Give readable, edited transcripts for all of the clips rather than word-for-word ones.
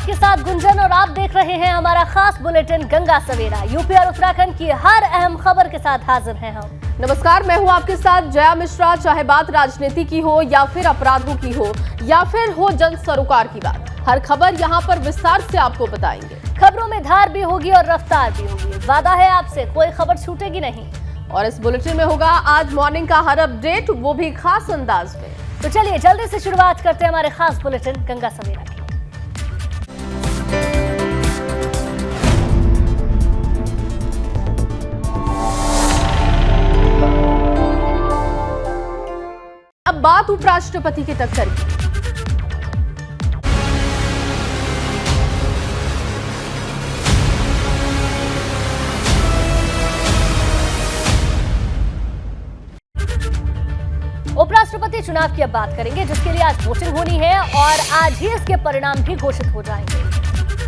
आपके साथ गुंजन और आप देख रहे हैं हमारा खास बुलेटिन गंगा सवेरा। यूपी और उत्तराखंड की हर अहम खबर के साथ हाजिर हैं हम। नमस्कार, मैं हूं आपके साथ जया मिश्रा। चाहे बात राजनीति की हो या फिर अपराधों की हो या फिर हो जन सरोकार की बात, हर खबर यहां पर विस्तार से आपको बताएंगे। खबरों में धार भी होगी और रफ्तार भी होगी। वादा है आपसे कोई खबर छूटेगी नहीं। और इस बुलेटिन में होगा आज मॉर्निंग का हर अपडेट, वो भी खास अंदाज में। तो चलिए जल्दी से शुरुआत करते हैं हमारे खास बुलेटिन गंगा सवेरा की। अब बात उपराष्ट्रपति की टक्कर की। उपराष्ट्रपति चुनाव की अब बात करेंगे, जिसके लिए आज वोटिंग होनी है और आज ही इसके परिणाम भी घोषित हो जाएंगे।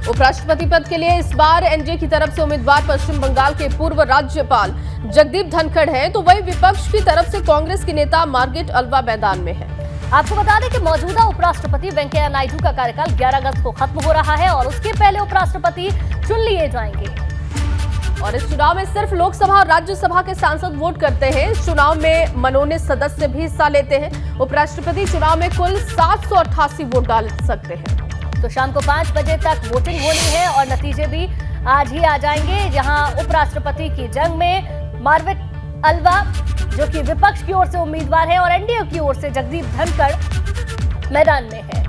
उपराष्ट्रपति पद के लिए इस बार एनडीए की तरफ से उम्मीदवार पश्चिम बंगाल के पूर्व राज्यपाल जगदीप धनखड़ हैं, तो वही विपक्ष की तरफ से कांग्रेस की नेता मार्गरेट अल्वा मैदान में है। आपको बता दें कि मौजूदा उपराष्ट्रपति वेंकैया नायडू का कार्यकाल 11 अगस्त को खत्म हो रहा है और उसके पहले उपराष्ट्रपति चुन लिए जाएंगे। और इस चुनाव में सिर्फ लोकसभा और राज्यसभा के सांसद वोट करते हैं। इस चुनाव में मनोनीत सदस्य भी हिस्सा लेते हैं। उपराष्ट्रपति चुनाव में कुल 788 वोट डाल सकते हैं। तो शाम को 5 बजे तक वोटिंग होनी है और नतीजे भी आज ही आ जाएंगे, जहां उपराष्ट्रपति की जंग में मार्गरेट अल्वा, जो कि विपक्ष की ओर से उम्मीदवार है, और एनडीए की ओर से जगदीप धनखड़ मैदान में है।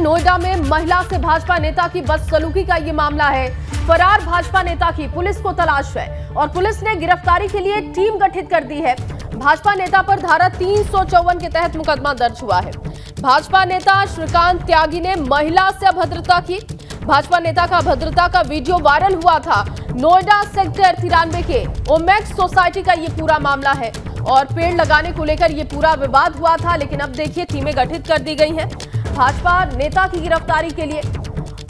नोएडा में महिला से भाजपा नेता की बदसलूकी का ये मामला है। फरार भाजपा नेता की पुलिस को तलाश है और पुलिस ने गिरफ्तारी के लिए टीम गठित कर दी है। भाजपा नेता पर धारा 354 के तहत मुकदमा दर्ज हुआ है। भाजपा नेता श्रीकांत त्यागी ने महिला से अभद्रता की। भाजपा नेता का अभद्रता का वीडियो वायरल हुआ था। नोएडा सेक्टर 93 के ओमेक्स सोसाइटी का ये पूरा मामला है और पेड़ लगाने को लेकर ये पूरा विवाद हुआ था, लेकिन अब देखिए टीमें गठित कर दी गई हैं भाजपा नेता की गिरफ्तारी के लिए।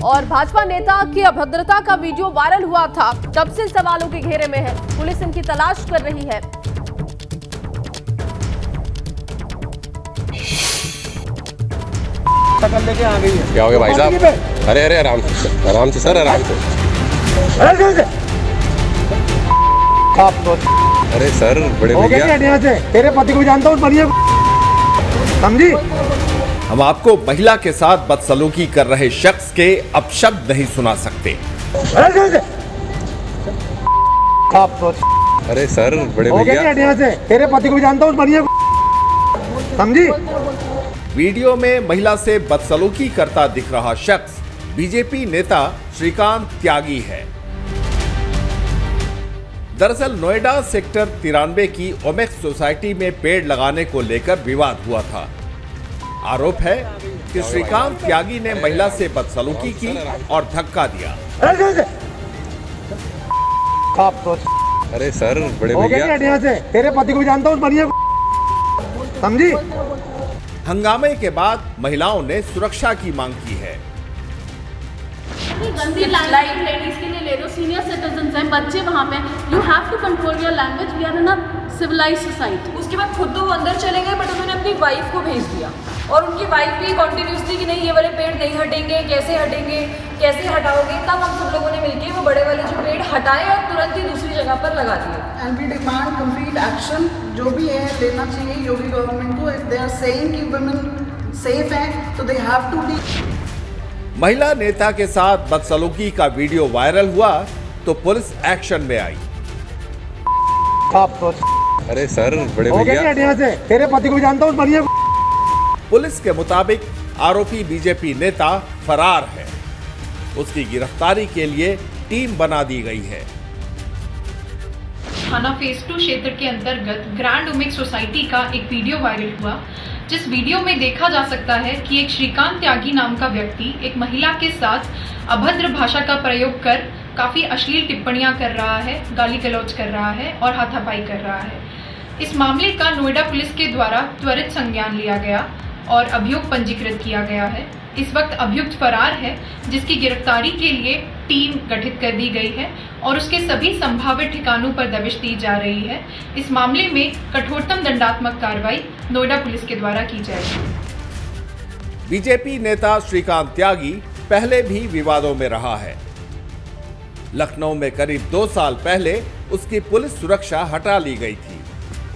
और भाजपा नेता की अभद्रता का वीडियो वायरल हुआ था, तब से सवालों के घेरे में है। पुलिस इनकी तलाश कर रही है। लेके आ गई है। क्या हो गया भाई साहब? अरे अरे आराम से सर, आराम से। अरे सर, बड़े भैया, तेरे पति को जानता हूँ, बढ़िया समझी। हम आपको महिला के साथ बदसलूकी कर रहे शख्स के अपशब्द नहीं सुना सकते। अरे सर, बड़े भैया, तेरे पति को जानता हूँ, बढ़िया समझी। वीडियो में महिला से बदसलूकी करता दिख रहा शख्स बीजेपी नेता श्रीकांत त्यागी है। दरअसल नोएडा सेक्टर 93 की ओमेक्स सोसाइटी में पेड़ लगाने को लेकर विवाद हुआ था। आरोप है कि श्रीकांत त्यागी ने महिला से बदसलूकी की और धक्का दिया। अरे सर, बड़े भैया, तेरे पति को जानता हूँ, बढ़िया समझी। हंगामे के बाद महिलाओं ने सुरक्षा की मांग की है। गंदी लैंग्वेज लेडीज के लिए ले लो, सीनियर सिटीजंस हैं, बच्चे वहाँ पे। You have to control your language. We are in a civilised society. उसके बाद खुद तो वो अंदर चले गए, बट उन्होंने अपनी वाइफ को भेज दिया और उनकी वाइफ भी कॉन्टिन्यूसली कि नहीं ये वाले पेड़ नहीं हटेंगे, कैसे हटेंगे, कैसे हटाओगे। तब हम सब लोगों ने मिलकर वो बड़े वाले जो पेड़ हटाए और तुरंत ही दूसरी जगह पर लगा दिए। And we demand complete action, जो भी है लेना चाहिए योगी गवर्नमेंट को। इफ दे आर सेइंग कि वुमेन सेफ हैं तो दे हैव टू बी। महिला नेता के साथ बदसलूकी का वीडियो वायरल हुआ तो पुलिस एक्शन में आई। अरे सर, बड़े भैया, तेरे पति को जानता हूँ, बढ़िया। पुलिस के मुताबिक आरोपी बीजेपी नेता फरार है। उसकी गिरफ्तारी के लिए टीम बना दी गई है। थाना फेज 2 क्षेत्र के अंतर्गत ग्रैंड ओमेक्स सोसाइटी का एक वीडियो वायरल हुआ, जिस वीडियो में देखा जा सकता है कि एक श्रीकांत त्यागी नाम का व्यक्ति एक महिला के साथ अभद्र भाषा का प्रयोग कर काफी अश्लील टिप्पणियां कर रहा है, गाली गलौज कर रहा है और हाथापाई कर रहा है। इस मामले का नोएडा पुलिस के द्वारा त्वरित संज्ञान लिया गया और अभियोग पंजीकृत किया गया है। इस वक्त अभियुक्त फरार है, जिसकी गिरफ्तारी के लिए टीम गठित कर दी गई है और उसके सभी संभावित ठिकानों पर दबिश दी जा रही है। इस मामले में कठोरतम दंडात्मक कार्रवाई नोएडा पुलिस के द्वारा की जाएगी। बीजेपी नेता श्रीकांत त्यागी पहले भी विवादों में रहा है। लखनऊ में करीब 2 साल पहले उसकी पुलिस सुरक्षा हटा ली गई थी।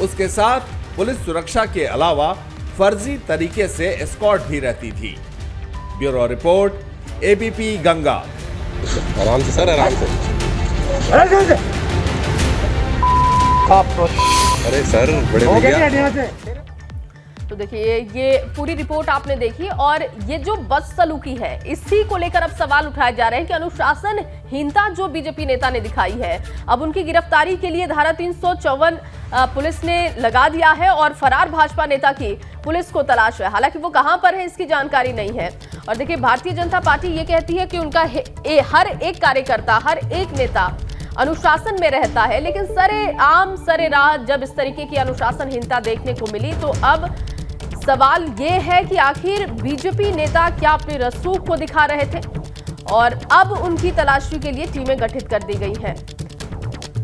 उसके साथ पुलिस सुरक्षा के अलावा फर्जी तरीके से एस्कॉर्ट भी रहती थी। Bureau report, ABP Ganga. आराम से सर, आराम से। अरे सर, बड़े भैया। तो देखिए, ये पूरी रिपोर्ट आपने देखी और ये जो बदसलूकी है, इसी को लेकर अब सवाल उठाए जा रहे हैं कि अनुशासनहीनता जो बीजेपी नेता ने दिखाई है, अब उनकी गिरफ्तारी के लिए धारा 354 पुलिस ने लगा दिया है और फरार भाजपा नेता की पुलिस को तलाश है। हालांकि वो कहां पर है इसकी जानकारी नहीं है। और देखिए, भारतीय जनता पार्टी ये कहती है कि उनका हर एक कार्यकर्ता, हर एक नेता अनुशासन में रहता है, लेकिन सरेराह जब इस तरीके की अनुशासनहीनता देखने को मिली तो अब सवाल ये है कि आखिर बीजेपी नेता क्या अपने रसूख को दिखा रहे थे और अब उनकी तलाशी के लिए टीमें गठित कर दी गई हैं।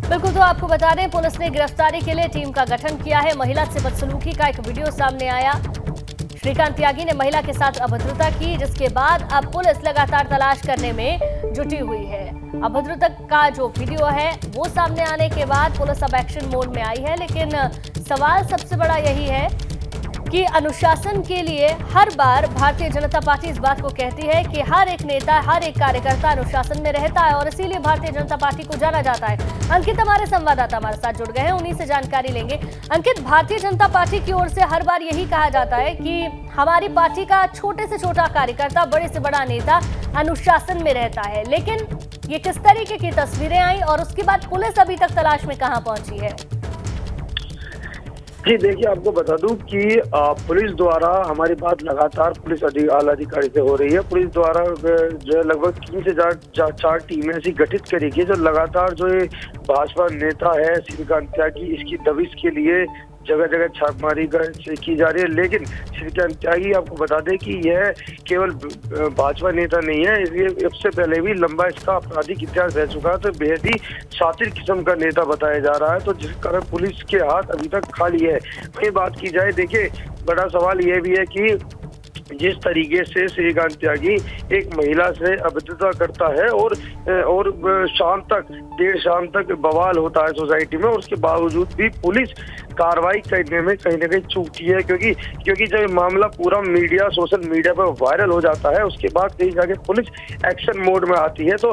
बिल्कुल, तो आपको बता दें, पुलिस ने गिरफ्तारी के लिए टीम का गठन किया है। महिला से बदसलूकी का एक वीडियो सामने आया। श्रीकांत त्यागी ने महिला के साथ अभद्रता की, जिसके बाद अब पुलिस लगातार तलाश करने में जुटी हुई है। अभद्रता का जो वीडियो है वो सामने आने के बाद पुलिस अब एक्शन मोड में आई है। लेकिन सवाल सबसे बड़ा यही है कि अनुशासन के लिए हर बार भारतीय जनता पार्टी इस बात को कहती है कि हर एक नेता, हर एक कार्यकर्ता अनुशासन में रहता है और इसीलिए भारतीय जनता पार्टी को जाना जाता है। अंकित, हमारे संवाददाता हमारे साथ जुड़ गए हैं, उन्हीं से जानकारी लेंगे। अंकित, भारतीय जनता पार्टी की ओर से हर बार यही कहा जाता है कि हमारी पार्टी का छोटे से छोटा कार्यकर्ता, बड़े से बड़ा नेता अनुशासन में रहता है, लेकिन ये किस तरीके की तस्वीरें आई और उसके बाद पुलिस अभी तक तलाश में कहां पहुंची है? जी देखिए, आपको बता दूं कि पुलिस द्वारा हमारी बात लगातार पुलिस आला अधिकारी से हो रही है। पुलिस द्वारा जो है लगभग 3 से 4 टीमें ऐसी गठित करी गई जो लगातार जो ये भाजपा नेता है श्रीकांत त्यागी, इसकी दबिश के लिए जगह जगह छापेमारी की जा रही है। लेकिन श्रीकांत त्यागी, आपको बता दें कि यह केवल भाजपा नेता नहीं है, ये इससे पहले भी लंबा इसका आपराधिक इतिहास रह चुका है। तो बेहद ही शातिर किस्म का नेता बताया जा रहा है, तो जिस कारण पुलिस के हाथ अभी तक खाली है। वही बात की जाए, देखिए बड़ा सवाल यह भी है कि जिस तरीके से श्रीकांत त्यागी एक महिला से अभद्रता करता है और शाम तक, देर शाम तक बवाल होता है सोसाइटी में, और उसके बावजूद भी पुलिस कार्रवाई करने में कहीं ना कहीं चूकती है। क्योंकि जब मामला पूरा सोशल मीडिया पर वायरल हो जाता है, उसके बाद कहीं जाके पुलिस एक्शन मोड में आती है। तो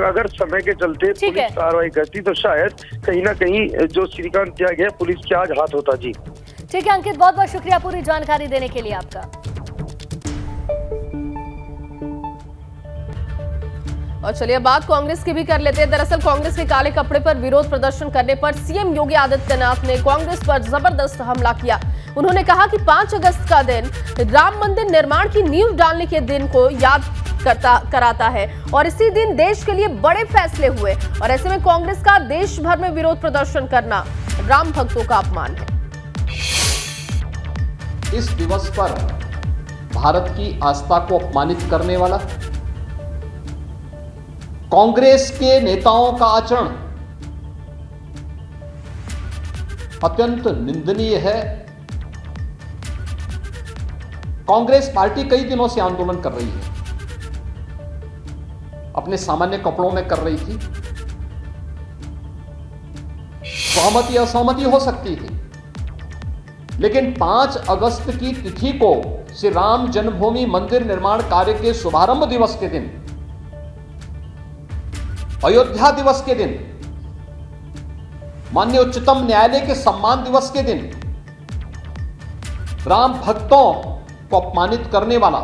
अगर समय के चलते पुलिस कार्रवाई करती तो शायद कहीं ना कहीं जो श्रीकांत त्यागी है पुलिस के आज हाथ होता। जी ठीक है अंकित, बहुत बहुत शुक्रिया पूरी जानकारी देने के लिए आपका। और चलिए बात कांग्रेस की भी कर लेते हैं। दरअसल कांग्रेस के काले कपड़े पर विरोध प्रदर्शन करने पर सीएम योगी आदित्यनाथ ने कांग्रेस पर जबरदस्त हमला किया। उन्होंने कहा कि 5 अगस्त का दिन राम मंदिर निर्माण की नींव डालने के दिन को याद कराता है और इसी दिन देश के लिए बड़े फैसले हुए, और ऐसे में कांग्रेस का देश भर में विरोध प्रदर्शन करना राम भक्तों का अपमान है। इस दिवस पर भारत की आस्था को अपमानित करने वाला कांग्रेस के नेताओं का आचरण अत्यंत निंदनीय है। कांग्रेस पार्टी कई दिनों से आंदोलन कर रही है, अपने सामान्य कपड़ों में कर रही थी। सहमति असहमति हो सकती थी, लेकिन 5 अगस्त की तिथि को श्री राम जन्मभूमि मंदिर निर्माण कार्य के शुभारंभ दिवस के दिन, अयोध्या दिवस के दिन, माननीय उच्चतम न्यायालय के सम्मान दिवस के दिन राम भक्तों को अपमानित करने वाला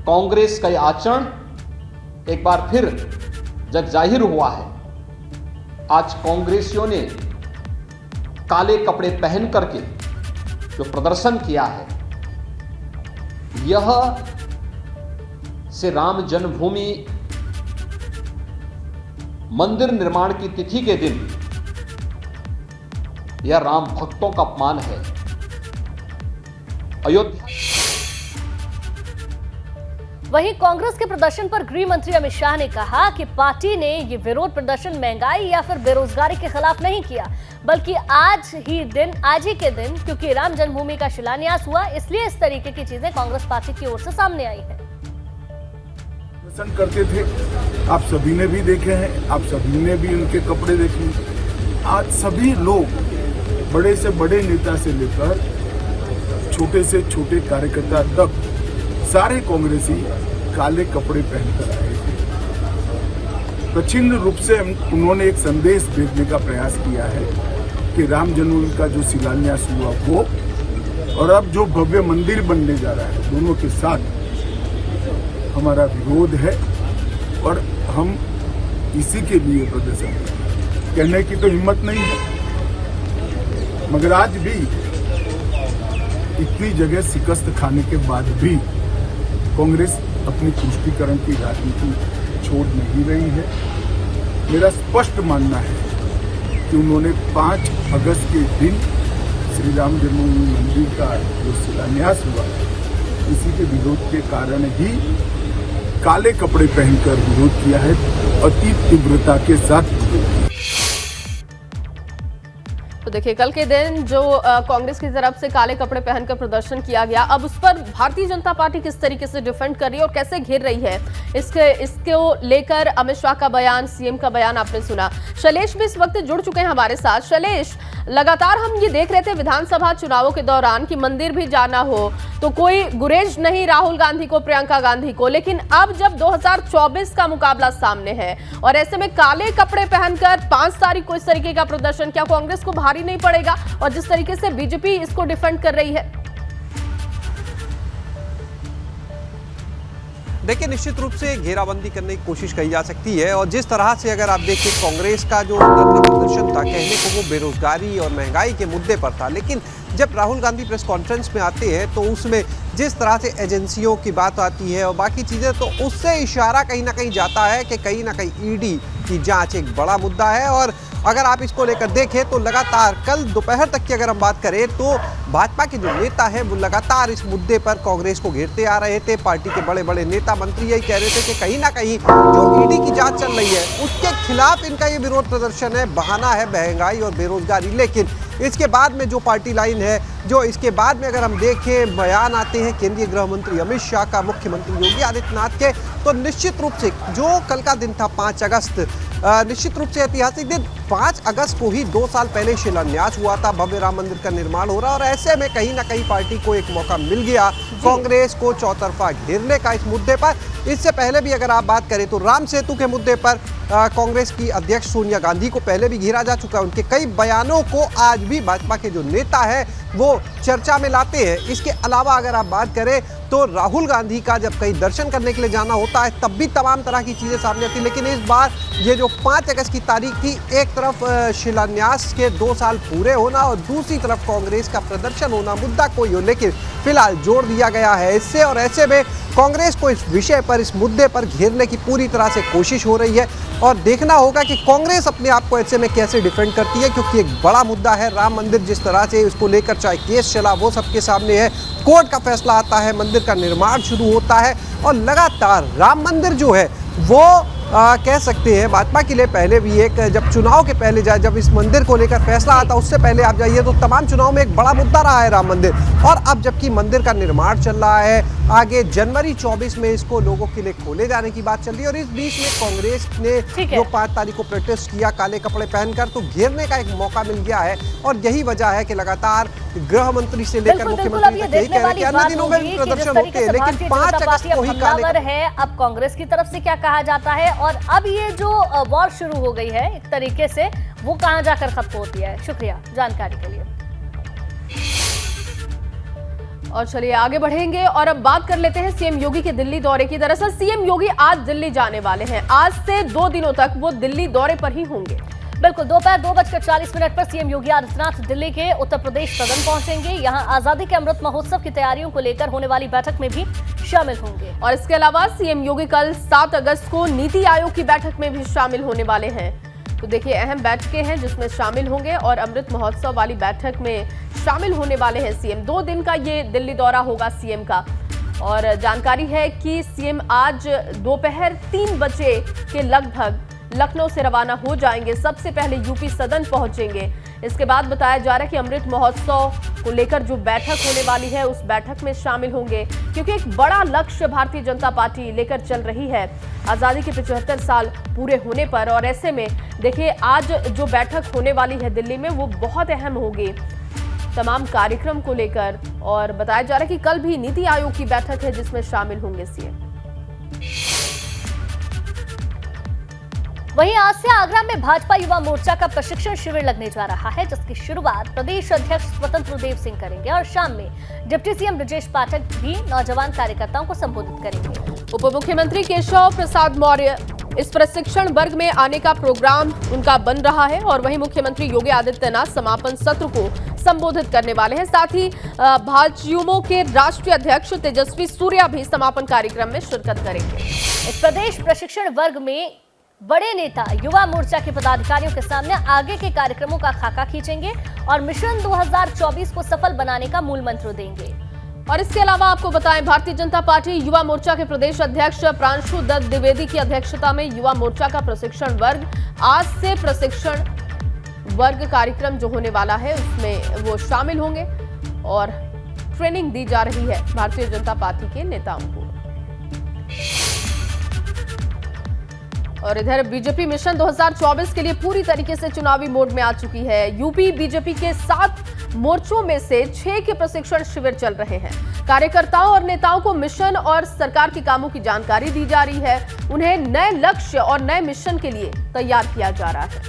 कांग्रेस का यह आचरण एक बार फिर जग जाहिर हुआ है। आज कांग्रेसियों ने काले कपड़े पहन करके जो प्रदर्शन किया है, यह श्री राम जन्मभूमि मंदिर निर्माण की तिथि के दिन यह राम भक्तों का अपमान है। अयोध्या। वहीं कांग्रेस के प्रदर्शन पर गृह मंत्री अमित शाह ने कहा कि पार्टी ने ये विरोध प्रदर्शन महंगाई या फिर बेरोजगारी के खिलाफ नहीं किया, बल्कि आज ही के दिन क्योंकि राम जन्मभूमि का शिलान्यास हुआ, इसलिए इस तरीके की चीजें कांग्रेस पार्टी की ओर से सामने आई है। प्रदर्शन करते थे, आप सभी ने भी देखे हैं, आप सभी ने भी उनके कपड़े देखे। आज सभी लोग बड़े से बड़े नेता से लेकर छोटे से छोटे कार्यकर्ता तक सारे कांग्रेसी काले कपड़े पहनकर आए थे। प्रचंड रूप से उन्होंने एक संदेश भेजने का प्रयास किया है कि राम जन्मभूमि का जो शिलान्यास हुआ वो और अब जो भव्य मंदिर बनने जा रहा है, दोनों के साथ हमारा विरोध है और हम इसी के लिए प्रदर्शन कहने की तो हिम्मत नहीं है। मगर आज भी इतनी जगह शिकस्त खाने के बाद भी कांग्रेस अपनी तुष्टीकरण की राजनीति छोड़ नहीं रही है। मेरा स्पष्ट मानना है कि उन्होंने 5 अगस्त के दिन श्री राम जन्मभूमि मंदिर का जो शिलान्यास हुआ, इसी के विरोध के कारण ही काले कपड़े पहनकर विरोध किया है, अति तीव्रता के साथ। तो देखिए, कल के दिन जो कांग्रेस की तरफ से काले कपड़े पहनकर प्रदर्शन किया गया, अब उस पर भारतीय जनता पार्टी किस तरीके से डिफेंड कर रही है और कैसे घेर रही है, इसको लेकर अमित शाह का बयान, सीएम का बयान आपने सुना। शैलेश भी इस वक्त जुड़ चुके हैं हमारे साथ। शैलेश, लगातार हम ये देख रहे थे विधानसभा चुनावों के दौरान कि मंदिर भी जाना हो तो कोई गुरेज नहीं राहुल गांधी को, प्रियंका गांधी को, लेकिन अब जब 2024 का मुकाबला सामने है और ऐसे में काले कपड़े पहनकर 5 तारीख को इस तरीके का प्रदर्शन, क्या कांग्रेस को भारी नहीं पड़ेगा? और जिस तरीके से बीजेपी इसको डिफेंड कर रही है, देखिए निश्चित रूप से घेराबंदी करने की कोशिश की जा सकती है। और जिस तरह से अगर आप देखिए कांग्रेस का जो प्रदर्शन था, कहने को वो बेरोजगारी और महंगाई के मुद्दे पर था, लेकिन जब राहुल गांधी प्रेस कॉन्फ्रेंस में आते हैं तो उसमें जिस तरह से एजेंसियों की बात आती है और बाकी चीज़ें, तो उससे इशारा कहीं ना कहीं जाता है कि कहीं ना कहीं ईडी की जांच एक बड़ा मुद्दा है। और अगर आप इसको लेकर देखें तो लगातार कल दोपहर तक की अगर हम बात करें तो भाजपा के जो नेता है वो लगातार इस मुद्दे पर कांग्रेस को घेरते आ रहे थे। पार्टी के बड़े बड़े नेता मंत्री यही कह रहे थे कि कहीं ना कहीं जो ईडी की जांच चल रही है उसके खिलाफ इनका ये विरोध प्रदर्शन है, बहाना है महंगाई और बेरोजगारी। लेकिन इसके बाद में जो पार्टी लाइन है, जो इसके बाद में अगर हम देखें बयान आते हैं केंद्रीय गृह मंत्री अमित शाह का, मुख्यमंत्री योगी आदित्यनाथ के, तो निश्चित रूप से जो कल का दिन था 5 अगस्त, निश्चित रूप से ऐतिहासिक दिन। 5 अगस्त को ही 2 साल पहले शिलान्यास हुआ था, भव्य राम मंदिर का निर्माण हो रहा, और ऐसे में कहीं ना कहीं पार्टी को एक मौका मिल गया कांग्रेस को चौतरफा घेरने का इस मुद्दे पर। इससे पहले भी अगर आप बात करें तो राम सेतु के मुद्दे पर कांग्रेस की अध्यक्ष सोनिया गांधी को पहले भी घेरा जा चुका है। उनके कई बयानों को आज भी भाजपा के जो नेता है वो चर्चा में लाते हैं। इसके अलावा अगर आप बात करें तो राहुल गांधी का जब कहीं दर्शन करने के लिए जाना होता है तब भी तमाम तरह की चीज़ें सामने आती, लेकिन इस बार ये जो 5 अगस्त की तारीख थी, एक तरफ शिलान्यास के 2 साल पूरे होना और दूसरी तरफ कांग्रेस का प्रदर्शन होना, मुद्दा कोई हो, लेकिन फिलहाल जोड़ दिया गया है इससे। और ऐसे में कांग्रेस को इस विषय पर, इस मुद्दे पर घेरने की पूरी तरह से कोशिश हो रही है और देखना होगा कि कांग्रेस अपने आप को ऐसे में कैसे डिफेंड करती है, क्योंकि एक बड़ा मुद्दा है राम मंदिर। जिस तरह से उसको लेकर चाहे केस चला वो सबके सामने है, कोर्ट का फैसला आता है, मंदिर का निर्माण शुरू होता है और लगातार राम मंदिर जो है वो कह सकते हैं भाजपा के लिए पहले भी एक, जब चुनाव के पहले जब इस मंदिर को लेकर फैसला आता उससे पहले आप जाइए तो तमाम चुनाव में एक बड़ा मुद्दा रहा है राम मंदिर। और अब जबकि मंदिर का निर्माण चल रहा है, आगे जनवरी 24 में इसको लोगों के लिए खोले जाने की बात चल रही है, और इस बीच में कांग्रेस ने जो 5 तारीख को प्रोटेस्ट किया काले कपड़े पहनकर, तो घेरने का एक मौका मिल गया है। और यही वजह है कि लगातार गृह मंत्री से लेकर मुख्यमंत्री तक यही कह रहे हैं कि अन्य दिनों में प्रदर्शन होते हैं, लेकिन 5 अगस्त को ही काले है। अब कांग्रेस की तरफ से क्या कहा जाता है और अब ये जो वॉर शुरू हो गई है एक तरीके से, वो कहां जाकर खत्म होती है? शुक्रिया जानकारी के लिए। और चलिए आगे बढ़ेंगे और अब बात कर लेते हैं सीएम योगी के दिल्ली दौरे की। दरअसल सीएम योगी आज दिल्ली जाने वाले हैं। आज से 2 दिनों तक वो दिल्ली दौरे पर ही होंगे। बिल्कुल, दोपहर 2:40 पर सीएम योगी आदित्यनाथ दिल्ली के उत्तर प्रदेश सदन पहुंचेंगे। यहां आजादी के अमृत महोत्सव की तैयारियों को लेकर होने वाली बैठक में भी शामिल होंगे। और इसके अलावा सीएम योगी कल 7 अगस्त को नीति आयोग की बैठक में भी शामिल होने वाले हैं। तो देखिए अहम बैठकें हैं जिसमें शामिल होंगे और अमृत महोत्सव वाली बैठक में शामिल होने वाले हैं सीएम। 2 दिन का ये दिल्ली दौरा होगा सीएम का और जानकारी है कि सीएम आज दोपहर 3 बजे के लगभग लखनऊ से रवाना हो जाएंगे। सबसे पहले यूपी सदन पहुंचेंगे। इसके बाद बताया जा रहा है कि अमृत महोत्सव को लेकर जो बैठक होने वाली है उस बैठक में शामिल होंगे, क्योंकि एक बड़ा लक्ष्य भारतीय जनता पार्टी लेकर चल रही है आज़ादी के 75 साल पूरे होने पर। और ऐसे में देखिए आज जो बैठक होने वाली है दिल्ली में वो बहुत अहम होगी तमाम कार्यक्रम को लेकर। और बताया जा रहा है कि कल भी नीति आयोग की बैठक है जिसमें शामिल होंगे सीएम। वहीं आज से आगरा में भाजपा युवा मोर्चा का प्रशिक्षण शिविर लगने जा रहा है, जिसकी शुरुआत प्रदेश अध्यक्ष स्वतंत्र देव सिंह करेंगे और शाम में डिप्टी सीएम ब्रजेश पाठक भी नौजवान कार्यकर्ताओं को संबोधित करेंगे। उप मुख्यमंत्री केशव प्रसाद मौर्य इस प्रशिक्षण वर्ग में आने का प्रोग्राम उनका बन रहा है और वहीं मुख्यमंत्री योगी आदित्यनाथ समापन सत्र को संबोधित करने वाले हैं। साथ ही भाजयुमो के राष्ट्रीय अध्यक्ष तेजस्वी सूर्या भी समापन कार्यक्रम में शिरकत करेंगे। इस प्रदेश प्रशिक्षण वर्ग में बड़े नेता युवा मोर्चा के पदाधिकारियों के सामने आगे के कार्यक्रमों का खाका खींचेंगे और मिशन 2024 को सफल बनाने का मूल मंत्र देंगे। और इसके अलावा आपको बताएं भारतीय जनता पार्टी युवा मोर्चा के प्रदेश अध्यक्ष प्रांशु दत्त द्विवेदी की अध्यक्षता में युवा मोर्चा का प्रशिक्षण वर्ग आज से प्रशिक्षण वर्ग कार्यक्रम जो होने वाला है उसमें वो शामिल होंगे और ट्रेनिंग दी जा रही है भारतीय जनता पार्टी के नेताओं को। और इधर बीजेपी मिशन 2024 के लिए पूरी तरीके से चुनावी मोड में आ चुकी है। यूपी बीजेपी के 7 मोर्चों में से 6 के प्रशिक्षण शिविर चल रहे हैं। कार्यकर्ताओं और नेताओं को मिशन और सरकार के कामों की जानकारी दी जा रही है। उन्हें नए लक्ष्य और नए मिशन के लिए तैयार किया जा रहा है।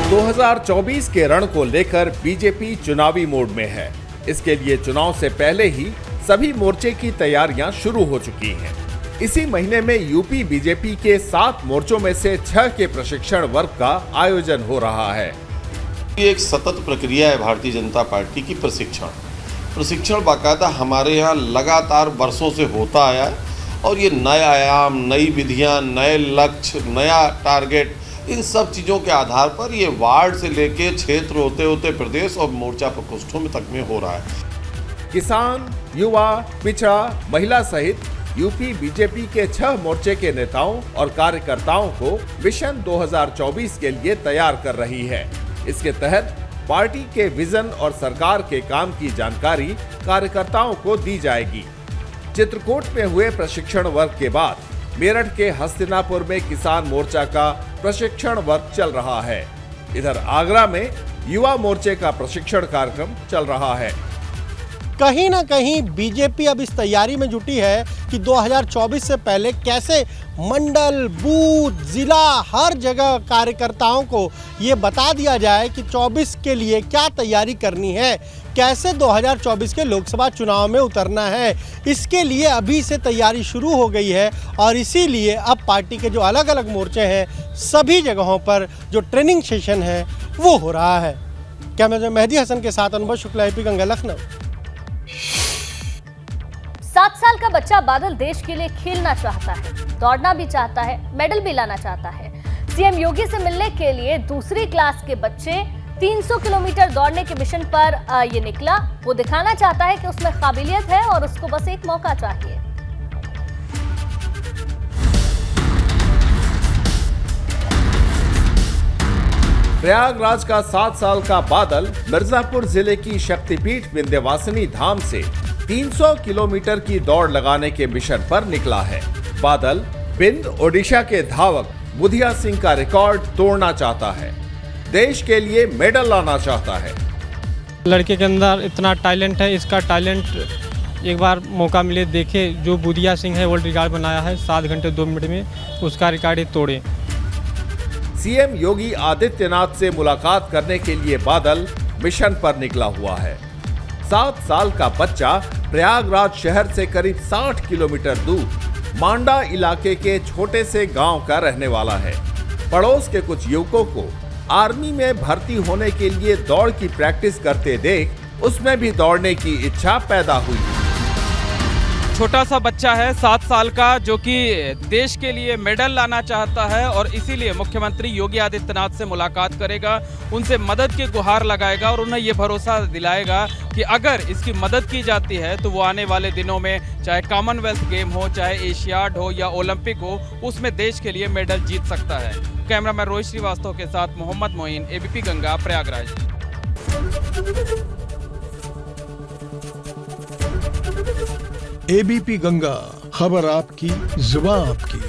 2024 के रण को लेकर बीजेपी चुनावी मोड में है। इसके लिए चुनाव से पहले ही सभी मोर्चे की तैयारियां शुरू हो चुकी हैं। इसी महीने में यूपी बीजेपी के 7 मोर्चों में से 6 के प्रशिक्षण वर्ग का आयोजन हो रहा है। ये एक सतत प्रक्रिया है भारतीय जनता पार्टी की। प्रशिक्षण बाकायदा हमारे यहाँ लगातार वर्षों से होता आया है और ये नए आयाम, नई विधियाँ, नए लक्ष्य, नया टारगेट, इन सब चीज़ों के आधार पर ये वार्ड से लेके क्षेत्र होते होते प्रदेश और मोर्चा प्रकोष्ठों में तक में हो रहा है। किसान, युवा, पिछड़ा, महिला सहित यूपी बीजेपी के 6 मोर्चे के नेताओं और कार्यकर्ताओं को मिशन 2024 के लिए तैयार कर रही है। इसके तहत पार्टी के विजन और सरकार के काम की जानकारी कार्यकर्ताओं को दी जाएगी। चित्रकूट में हुए प्रशिक्षण वर्ग के बाद मेरठ के हस्तिनापुर में किसान मोर्चा का प्रशिक्षण वर्ग चल रहा है। इधर आगरा में युवा मोर्चे का प्रशिक्षण कार्यक्रम चल रहा है। कहीं ना कहीं बीजेपी अब इस तैयारी में जुटी है कि 2024 से पहले कैसे मंडल, बूथ, जिला, हर जगह कार्यकर्ताओं को ये बता दिया जाए कि 24 के लिए क्या तैयारी करनी है, कैसे 2024 के लोकसभा चुनाव में उतरना है। इसके लिए अभी से तैयारी शुरू हो गई है और इसीलिए अब पार्टी के जो अलग अलग मोर्चे हैं सभी जगहों पर जो ट्रेनिंग सेशन है वो हो रहा है। कैमरामैन मेहदी हसन के साथ अनुभव शुक्ला, एपी गंगा, लखनऊ। 7 साल का बच्चा बादल देश के लिए खेलना चाहता है, दौड़ना भी चाहता है, मेडल भी लाना चाहता है। सीएम योगी से मिलने के लिए दूसरी क्लास के बच्चे 300 किलोमीटर दौड़ने के मिशन पर ये निकला। वो दिखाना चाहता है कि उसमें काबिलियत है और उसको बस एक मौका चाहिए। प्रयागराज का 7 साल का बादल मिर्जापुर जिले की शक्तिपीठ विंध्यवासिनी धाम से 300 किलोमीटर की दौड़ लगाने के मिशन पर निकला है। बादल बिंद ओडिशा के धावक बुधिया सिंह का रिकॉर्ड तोड़ना चाहता है, देश के लिए मेडल लाना चाहता है। लड़के के अंदर इतना टैलेंट है, इसका टैलेंट एक बार मौका मिले देखे। जो बुधिया सिंह है वर्ल्ड रिकॉर्ड बनाया है 7 घंटे 2 मिनट में, उसका रिकॉर्ड तोड़े। सीएम योगी आदित्यनाथ से मुलाकात करने के लिए बादल मिशन पर निकला हुआ है। 7 साल का बच्चा प्रयागराज शहर से करीब 60 किलोमीटर दूर मांडा इलाके के छोटे से गांव का रहने वाला है। पड़ोस के कुछ युवकों को आर्मी में भर्ती होने के लिए दौड़ की प्रैक्टिस करते देख उसमें भी दौड़ने की इच्छा पैदा हुई। छोटा सा बच्चा है 7 साल का, जो कि देश के लिए मेडल लाना चाहता है और इसीलिए मुख्यमंत्री योगी आदित्यनाथ से मुलाकात करेगा, उनसे मदद की गुहार लगाएगा और उन्हें ये भरोसा दिलाएगा कि अगर इसकी मदद की जाती है तो वो आने वाले दिनों में चाहे कॉमनवेल्थ गेम हो, चाहे एशियाड हो या ओलंपिक हो, उसमें देश के लिए मेडल जीत सकता है। कैमरामैन रोहित श्रीवास्तव के साथ मोहम्मद मोइन, एबीपी गंगा, प्रयागराज। एबीपी गंगा, खबर आपकी, जुबान आपकी।